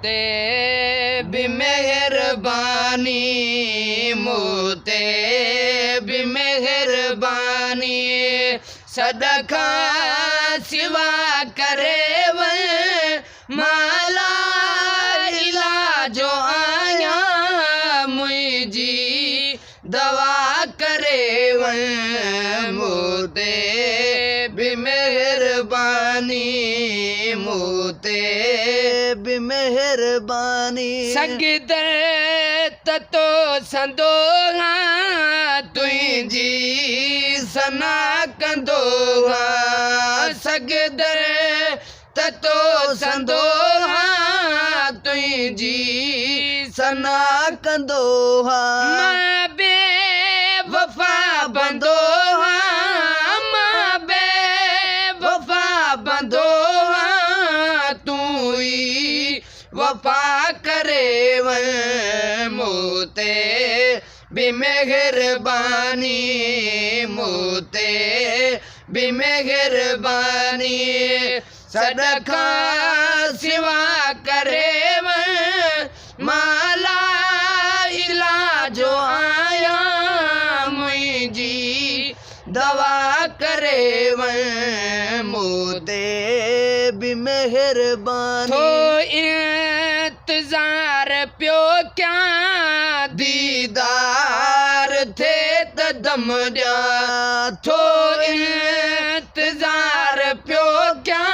मूते भी मेहरबानी, मूते भी मेहरबानी। सदका सिवा करे माला इलाजो आया, मुझी दवा करे मूते भी मेहरबानी, मूते भी मेहरबानी। सगदर ततो संदोहा तुझी सना कंदोहा, सगदर ततो संदोहा तुझी सना कंदोहा। मां बे वफा बंदोहा, मां बे वफा बंदोहा, तू ही वफा करे मूते भी मेहरबानी, मूते भी मेहरबानी। सदका सिवा करे माला इलाजो आया, मुझी दवा करे मूते भी मेहरबानी। तो इंतजार प्यो क्या दीदार थे तदम दिया, तो इंतजार प्यो क्या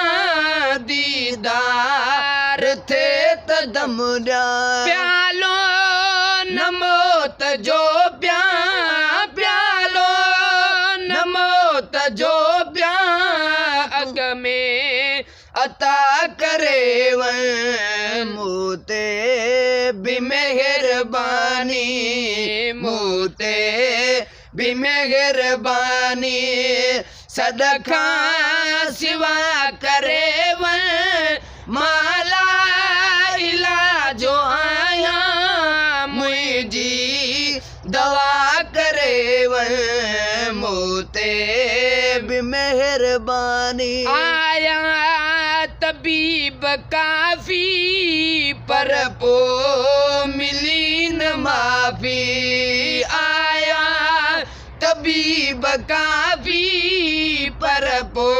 दीदार थे तदम दिया। प्यालो नमोत जो प्या, प्यालो नमोत जो प्या, अग में अता करे मूते भी मेहरबानी, मूते भी मेहरबानी। सदका सिवा करे माला इलाजो आया, मुझी दवा करे मूते भी मेहरबानी। आया तबीब काफी पर पो मिली न माफी, आया तबीब काफी पर पो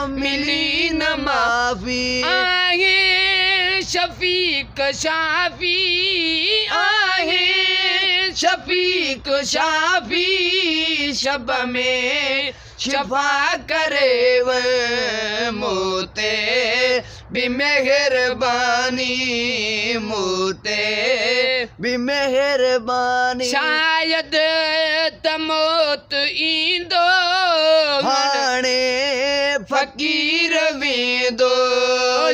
मिली न माफी। आए शफीक शाफी, आए शफीक शाफी, शब में शफा करे मूते भी मेहरबानी, मूते भी मेहरबानी। शायद तमोत ईंदो हाणे फकीर वेंदो,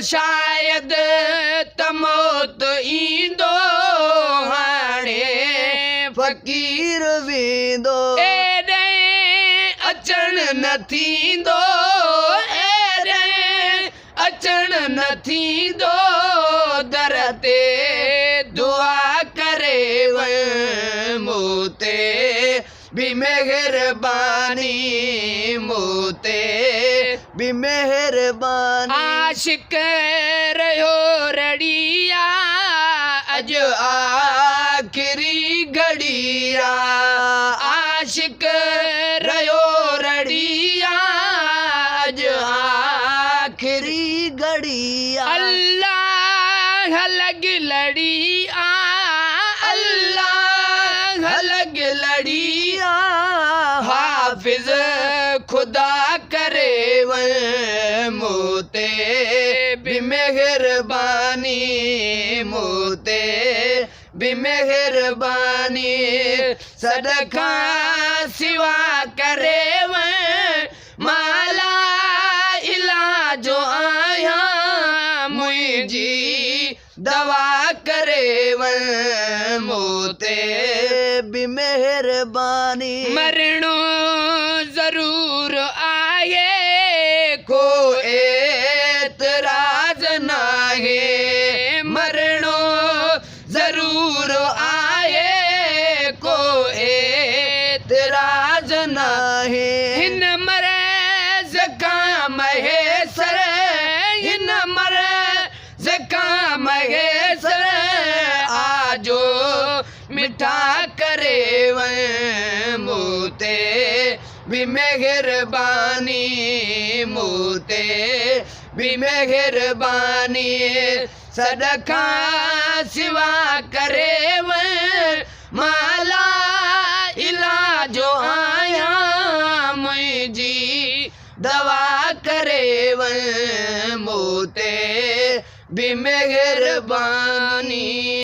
शायद तमोत ईंदो हाणे फकीर वेंदो। एॾे अचण न थींदो, एॾे अचण न थींदो, दर ते दुआ करे मूते भी मेहरबानी, मूते भी मेहरबानी। आशिक रहियो रड़िया अज आखिरी घड़िया, आशिक रहियो रड़िया अज आखिरी घड़िया। अल्लाह लग लड़िया, अल्लाह लग लड़िया, हाफिज खुदा करे मूते भी मेहरबानी, मूते भी मेहरबानी। सदका सिवा करे माला इलाजो आया, मुझी दवा करे मूते भी मेहरबानी। मरणो जरूर आए को एतराज नाहे, मरणो जरूर आए को एतराज नाहे। हिन मरज़ का महेसर, हिन मरज़ का महेसर, सदका करे मूते भी मेहरबानी मूते भी मेहरबानी सदका सिवा करे माला इलाजो आया मुझी दवा करे मूते भी मेहरबानी।